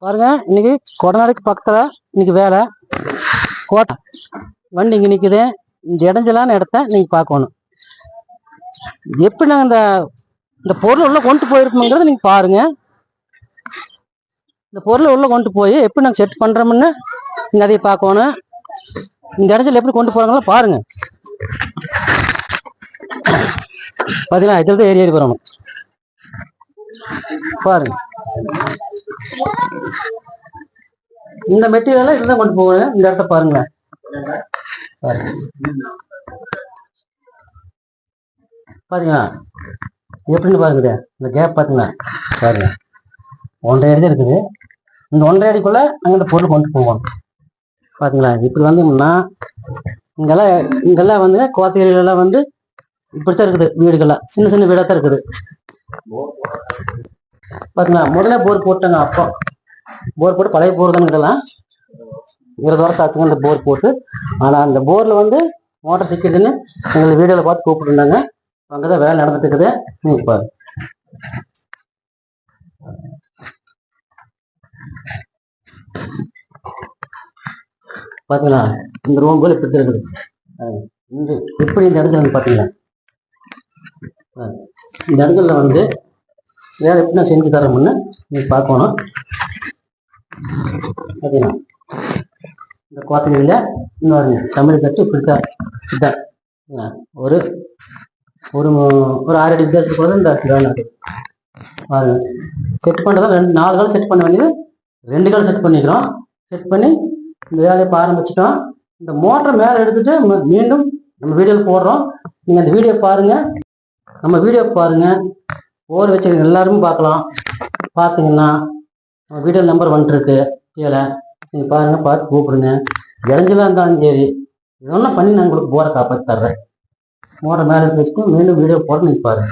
பாருங்க, இன்னைக்கு கொடநாடுக்கு பக்கத்துல இன்னைக்கு வேலை கோட்டை வண்டி இங்க நிக்குது. இந்த இடைஞ்சலான இடத்த நீங்க பார்க்கணும். எப்படி நாங்க இந்த இந்த பொருள் உள்ள கொண்டு போயிருக்கோங்கிறத நீங்க பாருங்க. இந்த பொருளை உள்ள கொண்டு போய் எப்படி நாங்க செட் பண்றோம்னு நீங்க அதை பார்க்கணும். இந்த இடத்துல எப்படி கொண்டு போறாங்களோ பாருங்க. பாத்தீங்களா, இதுல தான் ஏறி வரணும் பாருங்க. இந்த மெட்டீரியலை இதுதான் கொண்டு போகணும். இந்த இடத்த பாருங்களேன். பாத்தீங்களா எப்படின்னு பாருங்க. இந்த கேப் பாத்தீங்களா பாருங்க. 1.5 அடி இருக்குது. இந்த 1.5 அடிக்குள்ள நாங்க இந்த பொருள் கொண்டு போவோம். பாத்தீங்களா இப்படி வந்தோம்னா இங்கெல்லாம் வந்து கோத்தகிரிலாம் வந்து இப்படித்தான் இருக்குது. வீடுகள்லாம் சின்ன சின்ன வீடா தான் இருக்குது. பாத்தீங்களா முதல்ல போர் போட்டாங்க. அப்போ போர் போட்டு பழைய போர் தானே இதெல்லாம் 20 வருஷம் ஆச்சுங்க இந்த போர் போட்டு. ஆனா அந்த போர்ல வந்து மோட்டர் சிக்கிட்டுன்னு எங்களுக்கு வீடியோல பார்த்து கூப்பிட்டுருந்தாங்க. அங்கதான் வேலை நடந்துட்டு இருக்குது. நீங்க பாரு. பாத்தீங்களா இந்த ரூம் போல இப்படி இருக்குது. இந்த எப்படி இந்த இடத்துல வந்து பாத்தீங்களா இந்த இடத்துல வந்து வேலை எப்படி நான் செஞ்சு தரோம்னு நீங்க பார்க்கணும். பாத்தீங்களா இந்த கோத்தகிரியில இன்னொரு தமிழ் கட்டு இப்படித்தான் இதுதான் ஒரு ஒரு ஒரு 6 அடி வித்தியாசத்துக்கு இந்த பாருங்க. செட் பண்ணுறதா 4 கால் செட் பண்ண வேண்டியது 2 கால் செட் பண்ணிக்கிறோம். செட் பண்ணி இந்த வேலையை ஆரம்பிச்சிட்டோம். இந்த மோட்டரை மேலே எடுத்துட்டு மீண்டும் நம்ம வீடியோவில் போடுறோம். நீங்கள் அந்த வீடியோ பாருங்க. நம்ம வீடியோ பாருங்க. போர் வச்சுருக்க எல்லாருமே பார்க்கலாம். பார்த்தீங்கன்னா நம்ம வீடியோ நம்பர் வந்துருக்கு கீழே. நீங்கள் பாருங்க, பார்த்து கூப்பிடுங்க. இடைஞ்சலாக இருந்தாலும் சரி, இதெல்லாம் பண்ணி நான் உங்களுக்கு போரை காப்பாற்றி தர்றேன். மோட்டர் மேலே வச்சுட்டு மீண்டும் வீடியோ போட நீங்கள் பாருங்க.